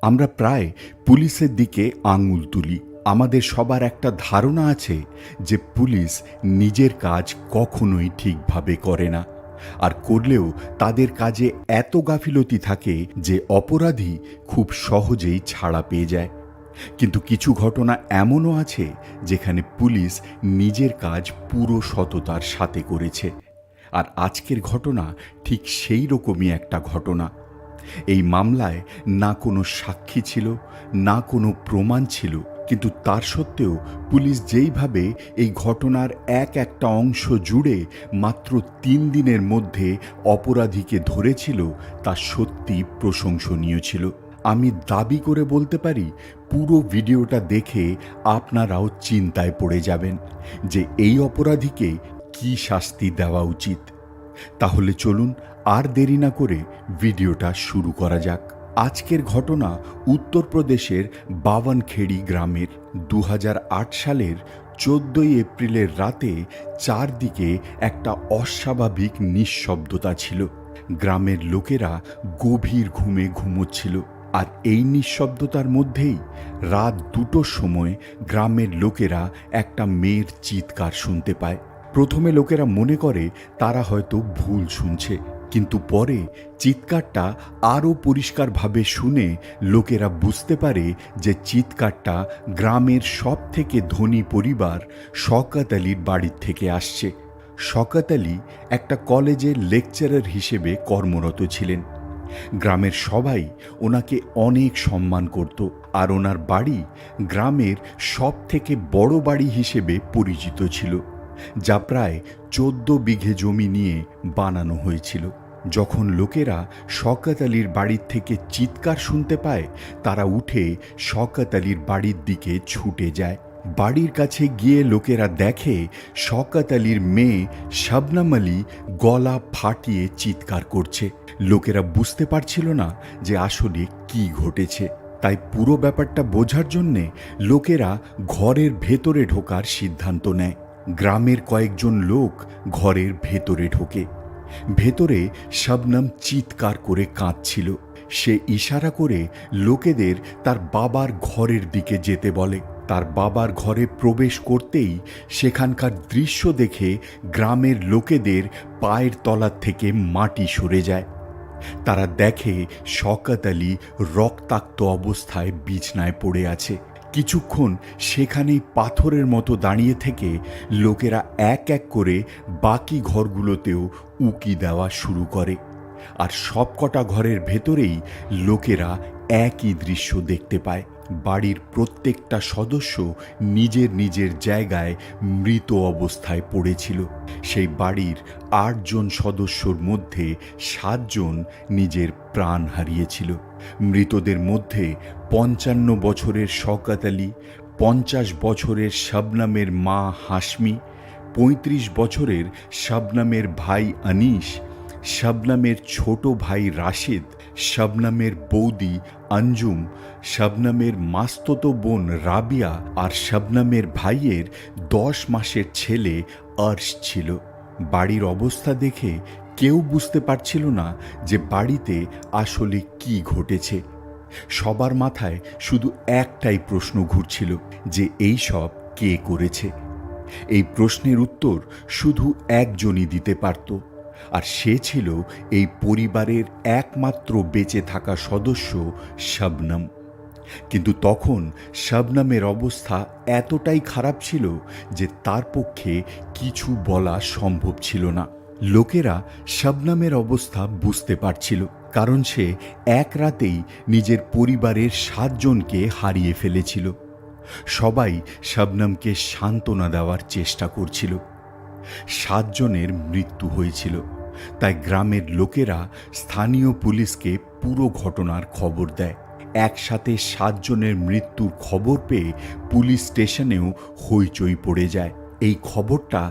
আমরা প্রায় পুলিশের দিকে আঙুল তুলি। আমাদের সবার একটা ধারণা আছে যে পুলিশ নিজের কাজ কখনোই ঠিকভাবে করে না, আর করলেও তাদের কাজে এত গাফিলতি থাকে যে অপরাধী খুব সহজেই ছাড়া পেয়ে যায়। কিন্তু কিছু ঘটনা এমনও আছে যেখানে পুলিশ নিজের কাজ পুরো সততার সাথে করেছে। আর আজকের ঘটনা ঠিক সেই রকমই একটা ঘটনা। এই মামলায় না কোনো সাক্ষী ছিল, না কোনো প্রমাণ ছিল, কিন্তু তার সত্ত্বেও পুলিশ যেইভাবে এই ঘটনার একটা অংশ জুড়ে মাত্র ৩ দিনের মধ্যে অপরাধীকে ধরেছিল তা সত্যি প্রশংসনীয় ছিল। আমি দাবি করে বলতে পারি, পুরো ভিডিওটা দেখে আপনারাও চিন্তায় পড়ে যাবেন যে এই অপরাধীকে কী শাস্তি দেওয়া উচিত। তাহলে চলুন আর দেরি না করে ভিডিওটা শুরু করা যাক। আজকের ঘটনা উত্তরপ্রদেশের বাওয়ানখেড়ি গ্রামের। ২০০৮ সালের ১৪ই এপ্রিলের রাতে চারদিকে একটা অস্বাভাবিক নিঃশব্দতা ছিল। গ্রামের লোকেরা গভীর ঘুমে ঘুমোচ্ছিল। আর এই নিঃশব্দতার মধ্যেই রাত ২টোর সময় গ্রামের লোকেরা একটা মেয়ের চিৎকার শুনতে পায়। প্রথমে লোকেরা মনে করে তারা হয়তো ভুল শুনছে, কিন্তু পরে চিৎকারটা আরও পরিষ্কারভাবে শুনে লোকেরা বুঝতে পারে যে চিৎকারটা গ্রামের সব থেকে ধনী পরিবার শওকত আলীর বাড়ির থেকে আসছে। শওকত আলী একটা কলেজের লেকচারার হিসেবে কর্মরত ছিলেন। গ্রামের সবাই ওনাকে অনেক সম্মান করত, আর ওনার বাড়ি গ্রামের সব থেকে বড় বাড়ি হিসেবে পরিচিত ছিল, যা প্রায় ১৪ বিঘে জমি নিয়ে বানানো হয়েছিল। যখন লোকেরা শওকত আলীর বাড়ির থেকে চিৎকার শুনতে পায়, তারা উঠে শওকত আলীর বাড়ির দিকে ছুটে যায়। বাড়ির কাছে গিয়ে লোকেরা দেখে শওকত আলীর মেয়ে শবনম আলী গলা ফাটিয়ে চিৎকার করছে। লোকেরা বুঝতে পারছিল না যে আসলে কি ঘটেছে, তাই পুরো ব্যাপারটা বোঝার জন্যে লোকেরা ঘরের ভেতরে ঢোকার সিদ্ধান্ত নেয়। গ্রামের কয়েকজন লোক ঘরের ভেতরে ঢোকে। ভেতরে শবনম চিৎকার করে কাঁদছিল। সে ইশারা করে লোকেদের তার বাবার ঘরের দিকে যেতে বলে। তার বাবার ঘরে প্রবেশ করতেই সেখানকার দৃশ্য দেখে গ্রামের লোকেদের পায়ের তলার থেকে মাটি সরে যায়। তারা দেখে শওকত আলী রক্তাক্ত অবস্থায় বিছনায় পড়ে আছে। কিছুক্ষণ সেখানেই পাথরের মতো দাঁড়িয়ে থেকে লোকেরা এক এক করে বাকি ঘরগুলোতেও উকি দেওয়া শুরু করে। আর সবকটা ঘরের ভেতরেই লোকেরা একই দৃশ্য দেখতে পায়। বাড়ির প্রত্যেকটা সদস্য নিজের নিজের জায়গায় মৃত অবস্থায় পড়েছিল। সেই বাড়ির ৮ জন সদস্যর মধ্যে ৭ জন নিজের প্রাণ হারিয়েছিল। মৃতদের মধ্যে ৫৫ বছরের শওকত আলী, ৫০ বছরের শবনমের মা হাশমি, ৩৫ বছরের শবনমের ভাই আনিস, শবনমের ছোট ভাই রাশেদ, শবনমের বৌদি আঞ্জুম, শবনমের মাস্ততো বোন রাবিয়া আর শবনমের ভাইয়ের ১০ মাসের ছেলে আর্শ ছিল। বাড়ির অবস্থা দেখে কেউ বুঝতে পারছিল না যে বাড়িতে আসলে কি ঘটেছে। সবার মাথায় শুধু একটাই প্রশ্ন ঘুরছিল যে এই সব কে করেছে। এই প্রশ্নের উত্তর শুধু একজনই দিতে পারত, আর সে ছিল এই পরিবারের একমাত্র বেঁচে থাকা সদস্য শবনম। কিন্তু তখন শবনমের অবস্থা এতটাই খারাপ ছিল যে তার পক্ষে কিছু বলা সম্ভব ছিল না। লোকেরা শবনমের অবস্থা বুঝতে পারছিল, কারণ সে এক রাতেই নিজের পরিবারের ৭ জনকে হারিয়ে ফেলেছিল। সবাই শবনমকে সান্ত্বনা দেওয়ার চেষ্টা করছিল। ৭ জনের মৃত্যু হয়েছিল, তাই গ্রামের লোকেরা স্থানীয় পুলিশকে পুরো ঘটনার খবর দেয়। একসাথে ৭ জনের মৃত্যুর খবর পেয়ে পুলিশ স্টেশনেও হইচই পড়ে যায়। এই খবরটা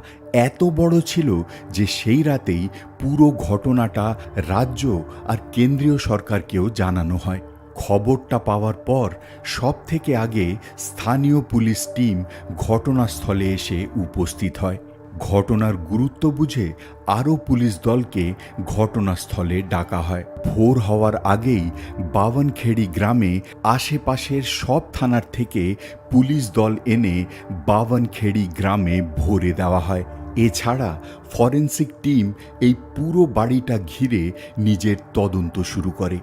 এত বড় ছিল যে সেই রাতেই পুরো ঘটনাটা রাজ্য আর কেন্দ্রীয় সরকারকেও জানানো হয়। খবরটা পাওয়ার পর সব থেকে আগে স্থানীয় পুলিশ টিম ঘটনাস্থলে এসে উপস্থিত হয়। ঘটনার গুরুত্ব বুঝে আরও পুলিশ দলকে ঘটনাস্থলে ডাকা হয়। ভোর হওয়ার আগেই বাওয়ানখেড়ি গ্রামে আশেপাশের সব থানার থেকে পুলিশ দল এনে বাওয়ানখেড়ি গ্রামে ভরে দেওয়া হয়। এছাড়া ফরেন্সিক টিম এই পুরো বাড়িটা ঘিরে নিজের তদন্ত শুরু করে।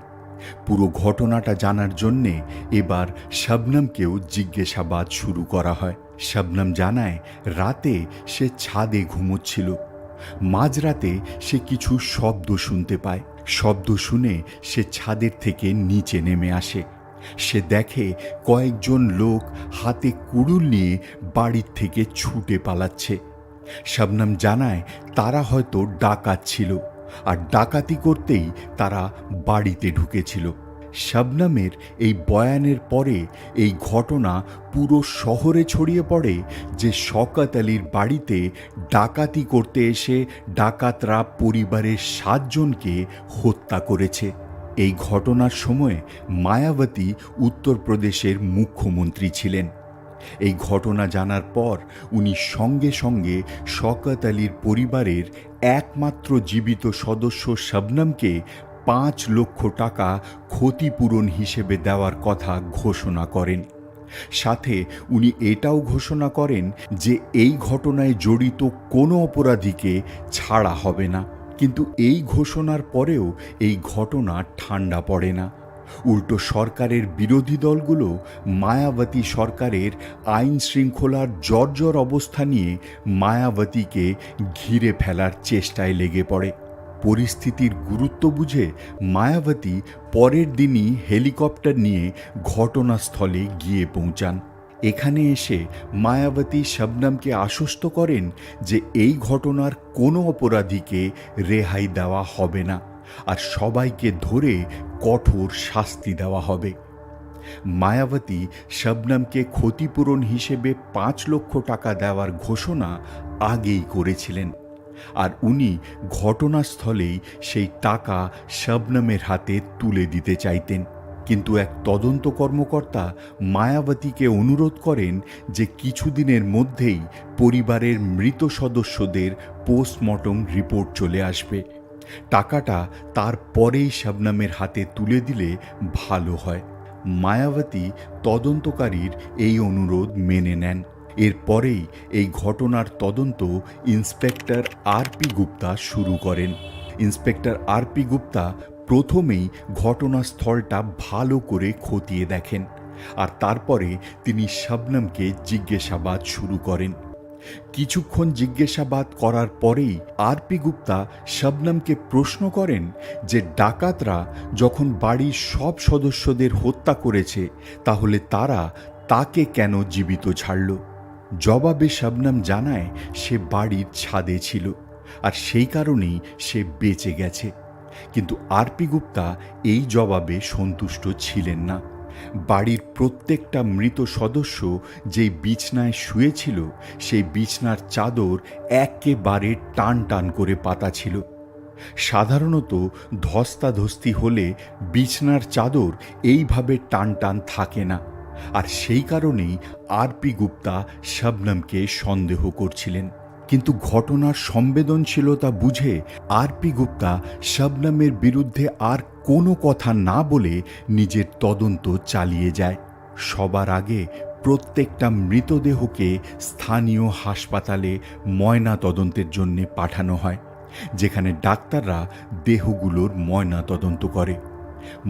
পুরো ঘটনাটা জানার জন্যে এবার শবনমকেও জিজ্ঞাসাবাদ শুরু করা হয়। শবনম জানায় রাতে সে ছাদে ঘুমোচ্ছিল। মাঝরাতে সে কিছু শব্দ শুনতে পায়। শব্দ শুনে সে ছাদের থেকে নিচে নেমে আসে। সে দেখে কয়েকজন লোক হাতে কুড়ুল নিয়ে বাড়ির থেকে ছুটে পালাচ্ছে। শবনম জানায় তারা হয়তো ডাকাত ছিল, আর ডাকাতি করতেই তারা বাড়িতে ঢুকেছিল। শবনমের এই বয়ানের পরে এই ঘটনা পুরো শহরে ছড়িয়ে পড়ে যে শওকত আলীর বাড়িতে ডাকাতি করতে এসে ডাকাতরা পরিবারের 7 জনকে হত্যা করেছে। এই ঘটনার সময় মায়াবতী উত্তরপ্রদেশের মুখ্যমন্ত্রী ছিলেন। এই ঘটনা জানার পর উনি সঙ্গে সঙ্গে শওকত আলীর পরিবারের একমাত্র জীবিত সদস্য শবনমকে 5 লক্ষ টাকা ক্ষতিপূরণ হিসেবে দেওয়ার কথা ঘোষণা করেন। সাথে উনি এটাও ঘোষণা করেন যে এই ঘটনায় জড়িত কোনো অপরাধীকে ছাড়া হবে না। কিন্তু এই ঘোষণার পরেও এই ঘটনা ঠান্ডা পড়ে না। উল্টো সরকারের বিরোধী দলগুলো মায়াবতী সরকারের আইন শৃঙ্খলার জর্জর অবস্থা নিয়ে মায়াবতীকে ঘিরে ফেলার চেষ্টায় লেগে পড়ে। পরিস্থিতির গুরুত্ব বুঝে মায়াবতী পরের দিনই হেলিকপ্টার নিয়ে ঘটনাস্থলে গিয়ে পৌঁছান। এখানে এসে মায়াবতী শবনমকে আশ্বস্ত করেন যে এই ঘটনার কোনো অপরাধীকে রেহাই দেওয়া হবে না, আর সবাইকে ধরে কঠোর শাস্তি দেওয়া হবে। মায়াবতী শবনমকে ক্ষতিপূরণ হিসেবে 5 লক্ষ টাকা দেওয়ার ঘোষণা আগেই করেছিলেন, আর উনি ঘটনাস্থলেই সেই টাকা শবনমের হাতে তুলে দিতে চাইতেন। কিন্তু এক তদন্ত কর্মকর্তা মায়াবতীকে অনুরোধ করেন যে কিছুদিনের মধ্যেই পরিবারের মৃত সদস্যদের পোস্টমর্টম রিপোর্ট চলে আসবে। টাকাটা তারপরেই শবনমের হাতে তুলে দিলে ভালো হয়। মায়াবতী তদন্তকারীর এই অনুরোধ মেনে নেন। এরপরেই এই ঘটনার তদন্ত ইন্সপেক্টর আর.পি. গুপ্তা শুরু করেন। ইন্সপেক্টর আর.পি. গুপ্তা প্রথমেই ঘটনাস্থলটা ভালো করে খতিয়ে দেখেন, আর তারপরে তিনি শবনমকে জিজ্ঞাসাবাদ শুরু করেন। কিছুক্ষণ জিজ্ঞাসাবাদ করার পরেই আর.পি. গুপ্তা শবনমকে প্রশ্ন করেন যে ডাকাতরা যখন বাড়ির সব সদস্যদের হত্যা করেছে তাহলে তারা তাকে কেন জীবিত ছাড়ল। জবাবে শবনম জানায় সে বাড়ির ছাদে ছিল, আর সেই কারণেই সে বেঁচে গেছে। কিন্তু আর.পি. গুপ্তা এই জবাবে সন্তুষ্ট ছিলেন না। বাড়ির প্রত্যেকটা মৃত সদস্য যেই বিছনায় শুয়েছিল সেই বিছনার চাদর একেবারে টান টান করে পাতা ছিল। সাধারণত ধস্তাধস্তি হলে বিছনার চাদর এইভাবে টান টান থাকে না, আর সেই কারণেই আর.পি. গুপ্তা শবনমকে সন্দেহ করছিলেন। কিন্তু ঘটনার সংবেদনশীলতা বুঝে আর.পি. গুপ্তা শবনমের বিরুদ্ধে আর কোনো কথা না বলে নিজের তদন্ত চালিয়ে যায়। সবার আগে প্রত্যেকটা মৃতদেহকে স্থানীয় হাসপাতালে ময়না তদন্তের জন্য পাঠানো হয়, যেখানে ডাক্তাররা দেহগুলোর ময়না তদন্ত করে।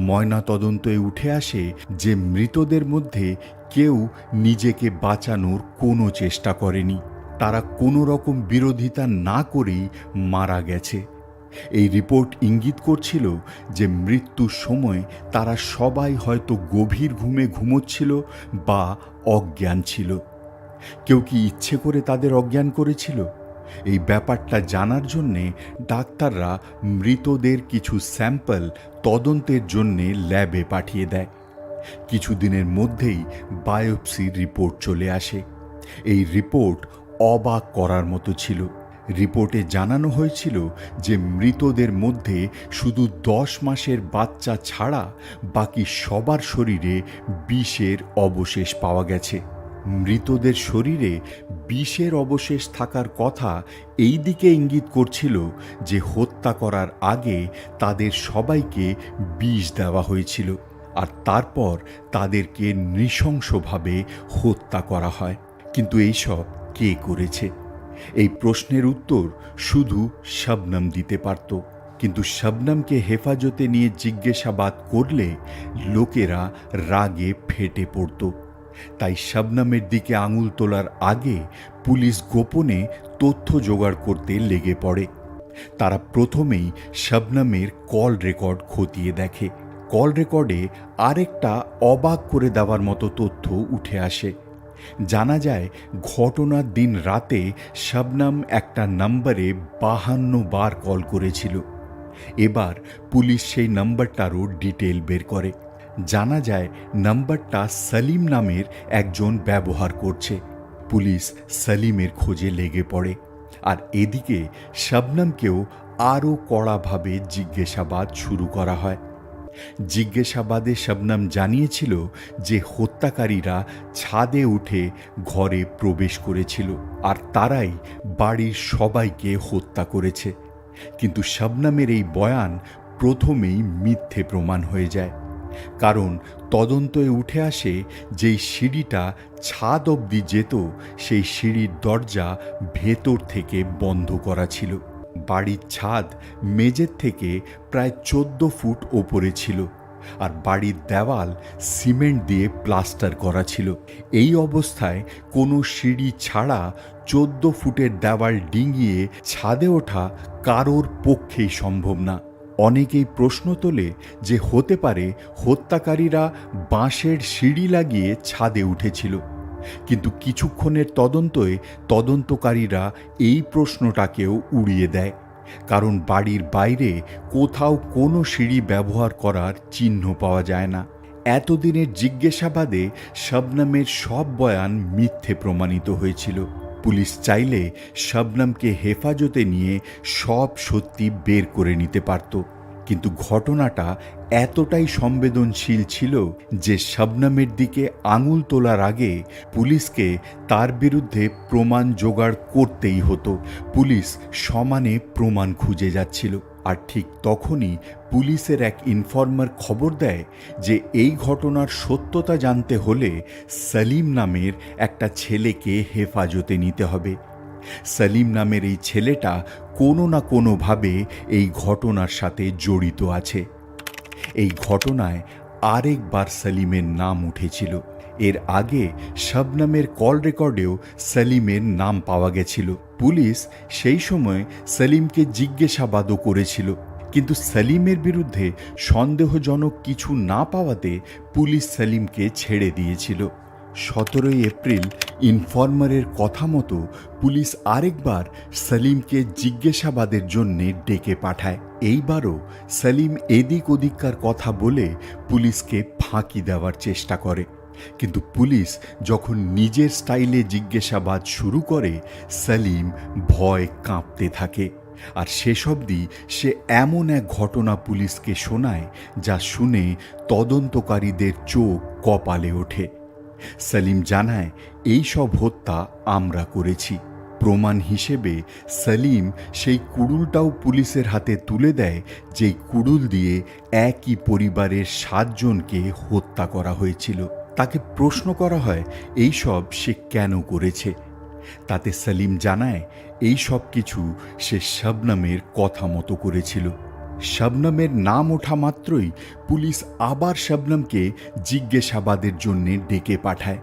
ময়না তদন্তে উঠে আসে যে মৃতদের মধ্যে কেউ নিজেকে বাঁচানোর কোনো চেষ্টা করেনি। তারা কোনো রকম বিরোধিতা না করেই মারা গেছে। এই রিপোর্ট ইঙ্গিত করছিল যে মৃত্যুর সময় তারা সবাই হয়তো গভীর ঘুমে ঘুমোচ্ছিল বা অজ্ঞান ছিল। কেউ কি ইচ্ছে করে তাদের অজ্ঞান করেছিল? এই ব্যাপারটা জানার জন্যে ডাক্তাররা মৃতদের কিছু স্যাম্পল তদন্তের জন্যে ল্যাবে পাঠিয়ে দেয়। কিছুদিনের মধ্যেই বায়োপসির রিপোর্ট চলে আসে। এই রিপোর্ট অবাক করার মতো ছিল। রিপোর্টে জানানো হয়েছিল যে মৃতদের মধ্যে শুধু 10 মাসের বাচ্চা ছাড়া বাকি সবার শরীরে বিষের অবশেষ পাওয়া গেছে। মৃতদের শরীরে বিষের অবশেষ থাকার কথা এই দিকে ইঙ্গিত করছিল যে হত্যা করার আগে তাদের সবাইকে বিষ দেওয়া হয়েছিল, আর তারপর তাদেরকে নৃশংসভাবে হত্যা করা হয়। কিন্তু এইসব কে করেছে? এই প্রশ্নের উত্তর শুধু শবনম দিতে পারত। কিন্তু শবনমকে হেফাজতে নিয়ে জিজ্ঞাসাবাদ করলে লোকেরা রাগে ফেটে পড়ত। তাই শবনমের দিকে আঙুল তোলার আগে পুলিশ গোপনে তথ্য জোগাড় করতে লেগে পড়ে। তারা প্রথমেই শবনমের কল রেকর্ড খতিয়ে দেখে। কল রেকর্ডে আরেকটা অবাক করে দেওয়ার মতো তথ্য উঠে আসে। জানা যায় ঘটনার দিন রাতে শবনম একটা নম্বরে 52 বার কল করেছিল। এবার পুলিশ সেই নম্বরটারও ডিটেল বের করে। জানা যায় নম্বরটা সলিম নামের একজন ব্যবহার করছে। পুলিশ সলিমের খোঁজে লেগে পড়ে, আর এদিকে শবনমকেও আরও কড়াভাবে জিজ্ঞাসাবাদ শুরু করা হয়। জিজ্ঞাসাবাদে শবনম জানিয়েছিল যে হত্যাকারীরা ছাদে উঠে ঘরে প্রবেশ করেছিল আর তারাই বাড়ির সবাইকে হত্যা করেছে। কিন্তু শবনমের এই বয়ান প্রথমেই মিথ্যে প্রমাণ হয়ে যায়, কারণ তদন্তে উঠে আসে যেই সিঁড়িটা ছাদ অবধি যেত সেই সিঁড়ির দরজা ভেতর থেকে বন্ধ করা ছিল। বাড়ির ছাদ মেঝের থেকে প্রায় 14 ফুট ওপরে ছিল, আর বাড়ির দেওয়াল সিমেন্ট দিয়ে প্লাস্টার করা ছিল। এই অবস্থায় কোনো সিঁড়ি ছাড়া 14 ফুটের দেওয়াল ডিঙিয়ে ছাদে ওঠা কারোর পক্ষেই সম্ভব না। অনেকেই প্রশ্ন তোলে যে হতে পারে হত্যাকারীরা বাঁশের সিঁড়ি লাগিয়ে ছাদে উঠেছিল। কিন্তু কিছুক্ষণের তদন্তয়ে তদন্তকারীরা এই প্রশ্নটাকেও উড়িয়ে দেয়, কারণ বাড়ির বাইরে কোথাও কোনো সিঁড়ি ব্যবহার করার চিহ্ন পাওয়া যায় না। এতদিনের জিজ্ঞাসাবাদে শবনমের সব বয়ান মিথ্যে প্রমাণিত হয়েছিল। পুলিশ চাইলে শবনমকে হেফাজতে নিয়ে সব সত্যি বের করে নিতে পারত, কিন্তু ঘটনাটা এতটাই সংবেদনশীল ছিল যে শবনমের দিকে আঙুল তোলার আগে পুলিশকে তার বিরুদ্ধে প্রমাণ জোগাড় করতেই হতো। পুলিশ সমানে প্রমাণ খুঁজে যাচ্ছিল, আর ঠিক তখনই পুলিশের এক ইনফর্মার খবর দেয় যে এই ঘটনার সত্যতা জানতে হলে সলিম নামের একটা ছেলেকে হেফাজতে নিতে হবে। সলিম নামের এই ছেলেটা কোনো না কোনোভাবে এই ঘটনার সাথে জড়িত আছে। এই ঘটনায় আরেকবার সলিমের নাম উঠেছিল। এর আগে শবনমের কল রেকর্ডেও সলিমের নাম পাওয়া গেছিল। পুলিশ সেই সময় সলিমকে জিজ্ঞাসাবাদও করেছিল, কিন্তু সলিমের বিরুদ্ধে সন্দেহজনক কিছু না পাওয়াতে পুলিশ সলিমকে ছেড়ে দিয়েছিল। 17 এপ্রিল ইনফর্মারের কথা মতো পুলিশ আরেকবার সলিমকে জিজ্ঞাসাবাদের জন্যে ডেকে পাঠায়। এইবারও সলিম এদিক ওদিককার কথা বলে পুলিশকে ফাঁকি দেওয়ার চেষ্টা করে, কিন্তু পুলিশ যখন নিজের স্টাইলে জিজ্ঞাসাবাদ শুরু করে সলিম ভয় কাঁপতে থাকে। আর শেষ অবধি সে এমন এক ঘটনা পুলিশকে শোনায় যা শুনে তদন্তকারীদের চোখ কপালে ওঠে। সলিম জানায় এই সব হত্যা আমরা করেছি। প্রমাণ হিসেবে সলিম সেই কুড়ুলটাও পুলিশের হাতে তুলে দেয়, যেই কুড়ুল দিয়ে একই পরিবারের 7 জনকে হত্যা করা হয়েছিল। তাকে প্রশ্ন করা হয় এই সব সে কেন করেছে। তাতে সলিম জানায় এই সব কিছু সে শবনমের কথা মতো করেছিল। শবনমের নাম ওঠা মাত্রই পুলিশ আবার শবনমকে জিজ্ঞাসাবাদের জন্য ডেকে পাঠায়।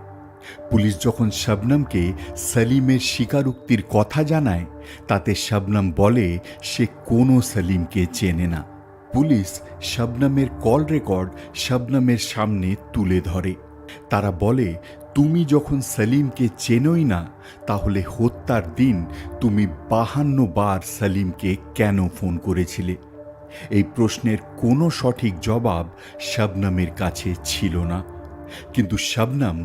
পুলিশ যখন শবনমকে সলিমের স্বীকারোক্তির কথা জানায়, তাতে শবনম বলে সে কোনো সলিমকে চেনে না। পুলিশ শবনমের কল রেকর্ড শবনমের সামনে তুলে ধরে। তারা বলে, তুমি যখন সলিমকে চেনোই না, তাহলে হত্যার দিন তুমি 52 বার সলিমকে কেন ফোন করেছিলে? এই প্রশ্নের কোনো সঠিক জবাব শবনমের কাছে ছিল না, কিন্তু শবনম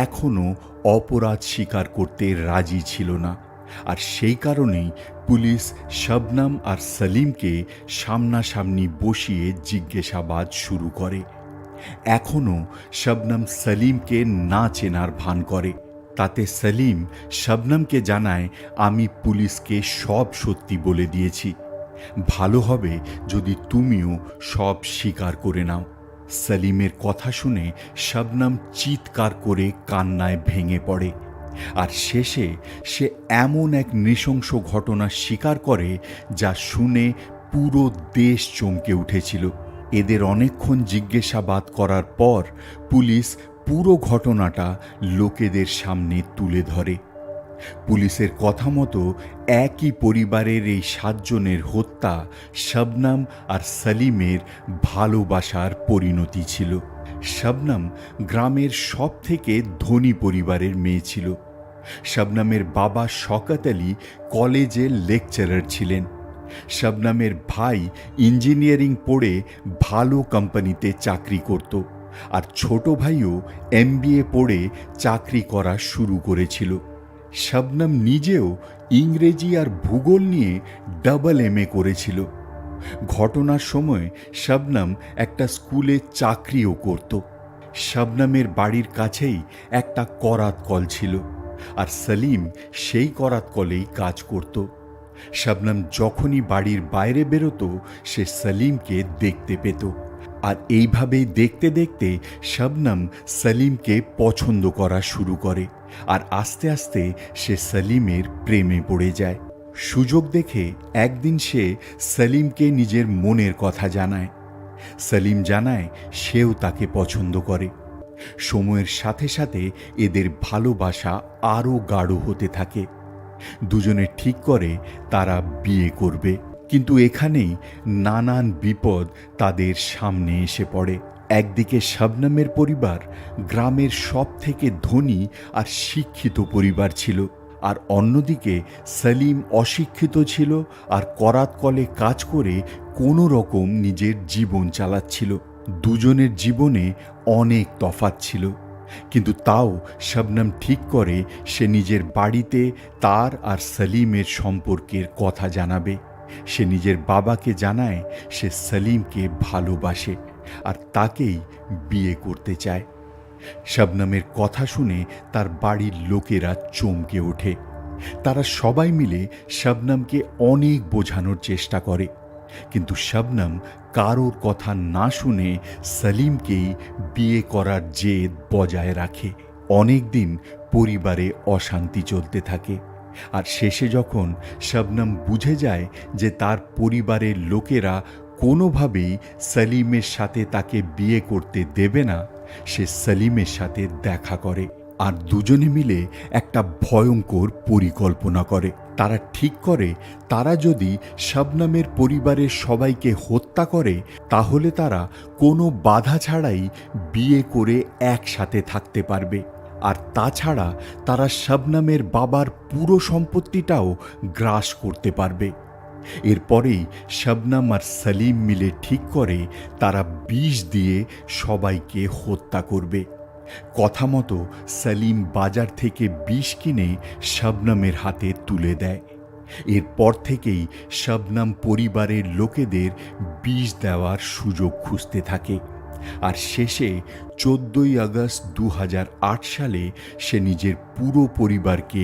এখনও অপরাধ স্বীকার করতে রাজি ছিল না। আর সেই কারণেই পুলিশ শবনম আর সলিমকে সামনাসামনি বসিয়ে জিজ্ঞাসাবাদ শুরু করে। এখনও শবনম সলিমকে না চেনার ভান করে, তাতে সেলিম শবনমকে জানায়, আমি পুলিশকে সব সত্যি বলে দিয়েছি, ভালো হবে যদি তুমিও সব স্বীকার করে নাও। সেলিমের কথা শুনে শবনম চিৎকার করে কান্নায় ভেঙে পড়ে, আর শেষে সে এমন এক নৃশংস ঘটনা স্বীকার করে যা শুনে পুরো দেশ চমকে উঠেছিল। এদের অনেকক্ষণ জিজ্ঞাসাবাদ করার পর পুলিশ পুরো ঘটনাটা লোকেদের সামনে তুলে ধরে। পুলিশের কথা মতো একই পরিবারের এই 7 জনের হত্যা শবনম আর সেলিমের ভালোবাসার পরিণতি ছিল। শবনম গ্রামের সব থেকে ধনী পরিবারের মেয়ে ছিল। শবনমের বাবা শওকত আলী কলেজে লেকচারার ছিলেন। শবনমের ভাই ইঞ্জিনিয়ারিং পড়ে ভালো কোম্পানিতে চাকরি করত, আর ছোট ভাইও MBA পড়ে চাকরি করা শুরু করেছিল। শবনম নিজেও ইংরেজি আর ভূগোল নিয়ে ডাবল MA করেছিল। ঘটনার সময় শবনম একটা স্কুলে চাকরিও করত। শবনমের বাড়ির কাছেই একটা করাত কল ছিল, আর সেলিম সেই করাত কলেই কাজ করত। শবনম যখনই বাড়ির বাইরে বেরোতো সে সেলিমকে দেখতে পেত, আর এইভাবেই দেখতে দেখতে শবনম সেলিমকে পছন্দ করা শুরু করে, আর আস্তে আস্তে সে সেলিমের প্রেমে পড়ে যায়। সুযোগ দেখে একদিন সে সেলিমকে নিজের মনের কথা জানায়। সেলিম জানায় সেও তাকে পছন্দ করে। সময়ের সাথে সাথে এদের ভালোবাসা আরও গাঢ় হতে থাকে। দুজনে ঠিক করে তারা বিয়ে করবে, কিন্তু এখানেই নানান বিপদ তাদের সামনে এসে পড়ে। একদিকে শবনমের পরিবার গ্রামের সব থেকে ধনী আর শিক্ষিত পরিবার ছিল, আর অন্যদিকে সেলিম অশিক্ষিত ছিল আর করাত কলে কাজ করে কোনো রকম নিজের জীবন চালাচ্ছিল। দুজনের জীবনে অনেক তফাৎ ছিল, কিন্তু তাও শবনম ঠিক করে সে নিজের বাড়িতে তার আর সেলিমের সম্পর্কের কথা জানাবে। সে নিজের বাবাকে জানায় সে সেলিমকে ভালোবাসে আর তাকেই বিয়ে করতে চায়। শবনমের কথা শুনে তার বাড়ির লোকেরা চমকে ওঠে। তারা সবাই মিলে শবনমকে অনেক বোঝানোর চেষ্টা করে, কিন্তু শবনম কারোর কথা না শুনে সেলিমকেই বিয়ে করার জেদ বজায় রাখে। অনেক দিন পরিবারে অশান্তি চলতে থাকে, আর শেষে যখন শবনম বুঝে যায় যে তার পরিবারের লোকেরা কোনোভাবেই সেলিমের সাথে তাকে বিয়ে করতে দেবে না, সে সেলিমের সাথে দেখা করে, আর দুজনে মিলে একটা ভয়ঙ্কর পরিকল্পনা করে। তারা ঠিক করে তারা যদি শবনমের পরিবারের সবাইকে হত্যা করে তাহলে তারা কোনো বাধা ছাড়াই বিয়ে করে একসাথে থাকতে পারবে, আর তাছাড়া তারা শবনমের বাবার পুরো সম্পত্তিটাও গ্রাস করতে পারবে। এরপরেই শবনম আর সেলিম মিলে ঠিক করে তারা বিষ দিয়ে সবাইকে হত্যা করবে। কথা মতো সেলিম বাজার থেকে বিষ কিনে শবনমের হাতে তুলে দেয়। এরপর থেকেই শবনম পরিবারের লোকেদের বিষ দেওয়ার সুযোগ খুঁজতে থাকে, আর শেষে 14ই আগস্ট 2008 সালে সে নিজের পুরো পরিবারকে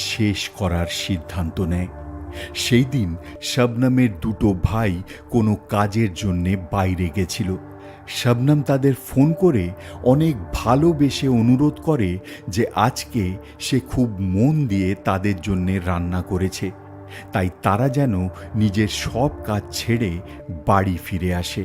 শেষ করার সিদ্ধান্ত নেয়। সেই দিন শবনমের দুটো ভাই কোনো কাজের জন্যে বাইরে গেছিল। শবনম তাদের ফোন করে অনেক ভালোবেসে অনুরোধ করে যে আজকে সে খুব মন দিয়ে তাদের জন্যে রান্না করেছে, তাই তারা যেন নিজের সব কাজ ছেড়ে বাড়ি ফিরে আসে।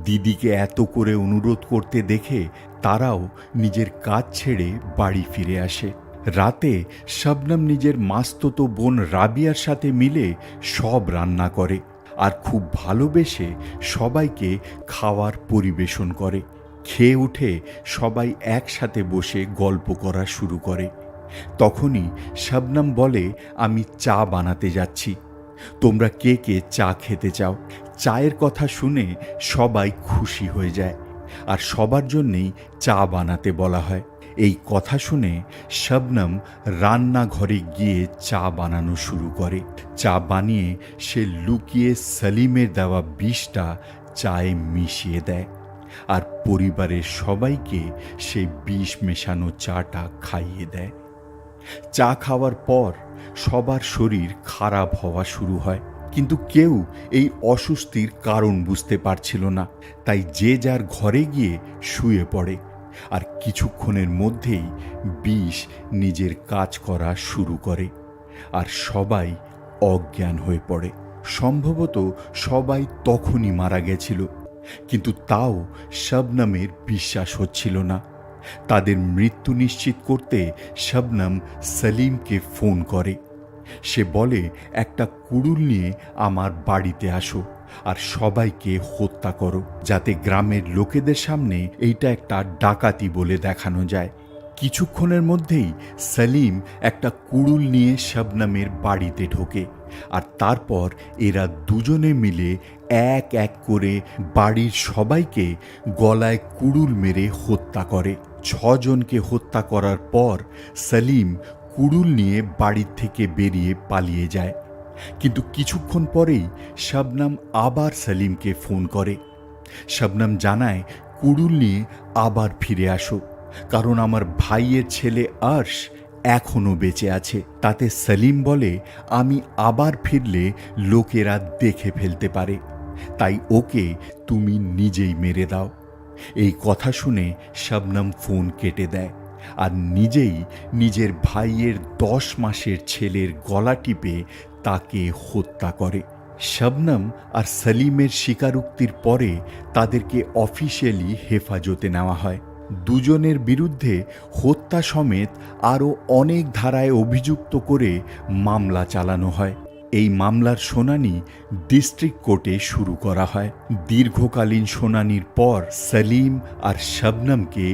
দিদিকে এত করে অনুরোধ করতে দেখে তারাও নিজের কাজ ছেড়ে বাড়ি ফিরে আসে। রাতে শবনম নিজের মাস্তুতো বোন রাবিয়ার সাথে মিলে সব রান্না করে, আর খুব ভালোবেসে সবাইকে খাওয়ার পরিবেশন করে। খেয়ে উঠে সবাই একসাথে বসে গল্প করা শুরু করে। তখনই শবনম বলে, আমি চা বানাতে যাচ্ছি, তোমরা কে কে চা খেতে চাও? চায়ের কথা শুনে সবাই খুশি হয়ে যায়, আর সবার জন্যেই চা বানাতে বলা হয়। এই কথা শুনে শবনম রান্নাঘরে গিয়ে চা বানানো শুরু করে। চা বানিয়ে সে লুকিয়ে সেলিমের দেওয়া বিষটা চায়ে মিশিয়ে দেয়, আর পরিবারের সবাইকে সেই বিষ মেশানো চাটা খাইয়ে দেয়। চা খাওয়ার পর সবার শরীর খারাপ হওয়া শুরু হয়, কিন্তু কেউ এই অস্বস্তির কারণ বুঝতে পারছিল না। তাই যে যার ঘরে গিয়ে শুয়ে পড়ে, আর কিছুক্ষণের মধ্যেই বিষ নিজের কাজ করা শুরু করে, আর সবাই অজ্ঞান হয়ে পড়ে। সম্ভবত সবাই তখনই মারা গেছিল, কিন্তু তাও শবনমের বিশ্বাস হচ্ছিল না। তাদের মৃত্যু নিশ্চিত করতে শবনম সলিমকে ফোন করে। সে বলে, একটা কুড়ুল নিয়ে আমার বাড়িতে আসো আর সবাইকে হত্যা করো, যাতে গ্রামের লোকেদের সামনে এইটা একটা ডাকাতি বলে দেখানো যায়। কিছুক্ষণের মধ্যেই সলিম একটা কুড়ুল নিয়ে শবনমের বাড়িতে ঢোকে, আর তারপর এরা দুজনে মিলে এক এক করে বাড়ির সবাইকে গলায় কুড়ুল মেরে হত্যা করে। 6 জনকে হত্যা করার পর সলিম কুড়ুল নিয়ে বাড়ির থেকে বেরিয়ে পালিয়ে যায়। কিন্তু কিছুক্ষণ পরেই শবনম আবার সলিমকে ফোন করে। শবনম জানায়, কুড়ুল নিয়ে আবার ফিরে আসো, কারণ আমার ভাইয়ের ছেলে আর্শ এখনও বেঁচে আছে। তাতে সলিম বলে, আমি আবার ফিরলে লোকেরা দেখে ফেলতে পারে, তাই ওকে তুমি নিজেই মেরে দাও। এই কথা শুনে শবনম ফোন কেটে দেয় আর নিজেই নিজের ভাইয়ের 10 মাসের ছেলের গলা টিপে তাকে হত্যা করে। শবনম আর সলিমের স্বীকারোক্তির পরে তাদেরকে অফিসিয়ালি হেফাজতে নেওয়া হয়। দুজনের বিরুদ্ধে হত্যা সমেত আরও অনেক ধারায় অভিযুক্ত করে মামলা চালানো হয়। এই মামলার শুনানি ডিস্ট্রিক্ট কোর্টে শুরু করা হয়। দীর্ঘকালীন শুনানির পর সলিম আর শবনমকে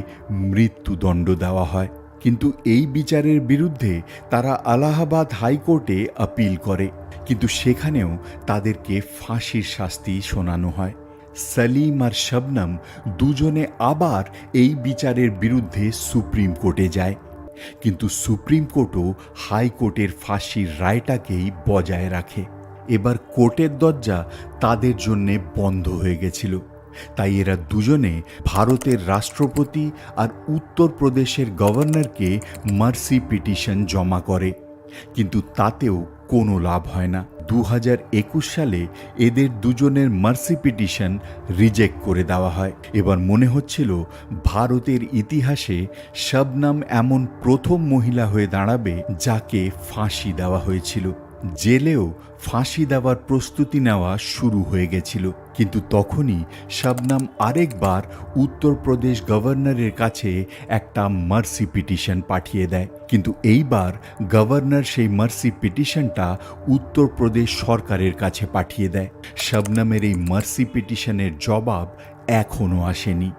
মৃত্যুদণ্ড দেওয়া হয়, কিন্তু এই বিচারের বিরুদ্ধে তারা এলাহাবাদ হাইকোর্টে আপিল করে, কিন্তু সেখানেও তাদেরকে ফাঁসির শাস্তি শোনানো হয়। সলিম আর শবনম দুজনে আবার এই বিচারের বিরুদ্ধে সুপ্রিম কোর্টে যায়, কিন্তু সুপ্রিম কোর্টও হাইকোর্টের ফাঁসির রায়টাকেই বজায় রাখে। এবার কোর্টের দরজা তাদের জন্যে বন্ধ হয়ে গেছিল, তাই এরা দুজনে ভারতের রাষ্ট্রপতি আর উত্তরপ্রদেশের গভর্নরকে মার্সি পিটিশন জমা করে, কিন্তু তাতেও কোনো লাভ হয় না। 2021 সালে এদের দুজনের মার্সি পিটিশন রিজেক্ট করে দেওয়া হয়। এবার মনে হচ্ছিল ভারতের ইতিহাসে শবনম এমন প্রথম মহিলা হয়ে দাঁড়াবে যাকে ফাঁসি দেওয়া হয়েছিল। জেলেও ফাঁসি দেওয়ার প্রস্তুতি নেওয়া শুরু হয়ে গেছিল, কিন্তু তখনই শবনম আরেকবার উত্তরপ্রদেশ গভর্নরের কাছে একটা মার্সি পিটিশন পাঠিয়ে দেয়, কিন্তু এইবার গভর্নর সেই মার্সি পিটিশনটা উত্তরপ্রদেশ সরকারের কাছে পাঠিয়ে দেয়। শবনমের এই মার্সি পিটিশনের জবাব এখনও আসেনি,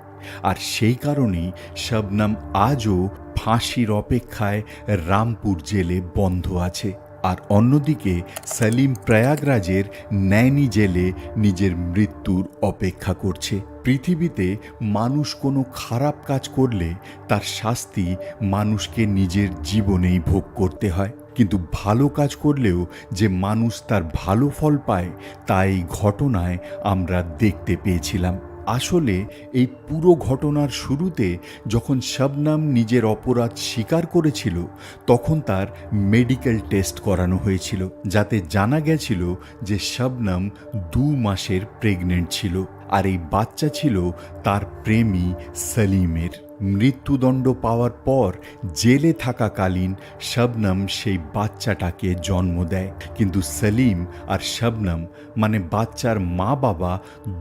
আর সেই কারণেই শবনম আজও ফাঁসির অপেক্ষায় রামপুর জেলে বন্ধ আছে। আর অন্যদিকে সলিম প্রয়াগরাজের নৈনি জেলে নিজের মৃত্যুর অপেক্ষা করছে। পৃথিবীতে মানুষ কোনো খারাপ কাজ করলে তার শাস্তি মানুষকে নিজের জীবনেই ভোগ করতে হয়, কিন্তু ভালো কাজ করলেও যে মানুষ তার ভালো ফল পায় তা এই ঘটনায় আমরা দেখতে পেয়েছিলাম। আসলে এই পুরো ঘটনার শুরুতে যখন শবনম নিজের অপরাধ স্বীকার করেছিল, তখন তার মেডিকেল টেস্ট করানো হয়েছিল, যাতে জানা গেছিল যে শবনম 2 মাসের প্রেগনেন্ট ছিল, আর এই বাচ্চা ছিল তার প্রেমী সলিমের। মৃত্যুদণ্ড পাওয়ার পর জেলে থাকাকালীন শবনম সেই বাচ্চাটাকে জন্ম দেয়, কিন্তু সলিম আর শবনম মানে বাচ্চার মা বাবা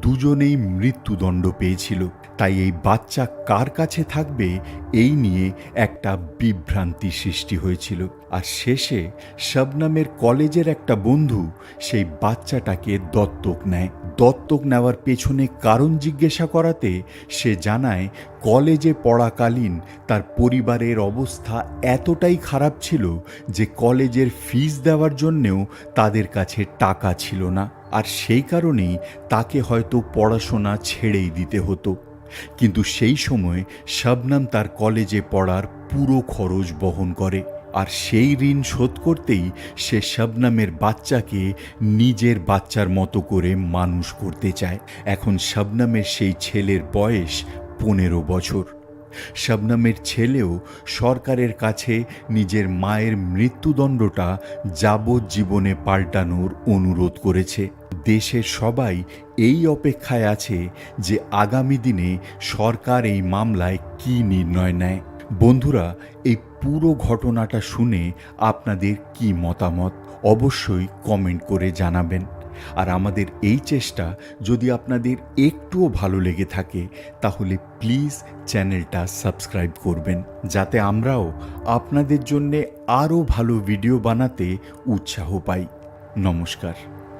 দুজনেই মৃত্যুদণ্ড পেয়েছিল। তাই এই বাচ্চা কার কাছে থাকবে এই নিয়ে একটা বিভ্রান্তি সৃষ্টি হয়েছিল। আর শেষে শবনমের কলেজের একটা বন্ধু সেই বাচ্চাটাকে দত্তক নেয়। দত্তক নেওয়ার পেছনে কারণ জিজ্ঞাসা করাতে সে জানায়, কলেজে পড়াকালীন তার পরিবারের অবস্থা এতটাই খারাপ ছিল যে কলেজের ফিস দেওয়ার জন্যেও তাদের কাছে টাকা ছিল না, আর সেই কারণেই তাকে হয়তো পড়াশোনা ছেড়েই দিতে হতো। কিন্তু সেই সময় শবনম তার কলেজে পড়ার পুরো খরচ বহন করে, আর সেই ঋণ শোধ করতেই সে শবনমের বাচ্চাকে নিজের বাচ্চার মতো করে মানুষ করতে চায়। এখন শবনমের সেই ছেলের বয়স 15 বছর। শবনমের ছেলেও সরকারের কাছে নিজের মায়ের মৃত্যুদণ্ডটা যাবজ্জীবনে পাল্টানোর অনুরোধ করেছে। দেশের সবাই এই অপেক্ষায় আছে যে আগামী দিনে সরকার এই মামলায় কী নির্ণয় নেয়। বন্ধুরা, এই পুরো ঘটনাটা শুনে আপনাদের কী মতামত অবশ্যই কমেন্ট করে জানাবেন। আর আমাদের এই চেষ্টা যদি আপনাদের একটুও ভালো লেগে থাকে তাহলে প্লিজ চ্যানেলটা সাবস্ক্রাইব করবেন, যাতে আমরাও আপনাদের জন্যে আরও ভালো ভিডিও বানাতে উৎসাহ পাই। নমস্কার।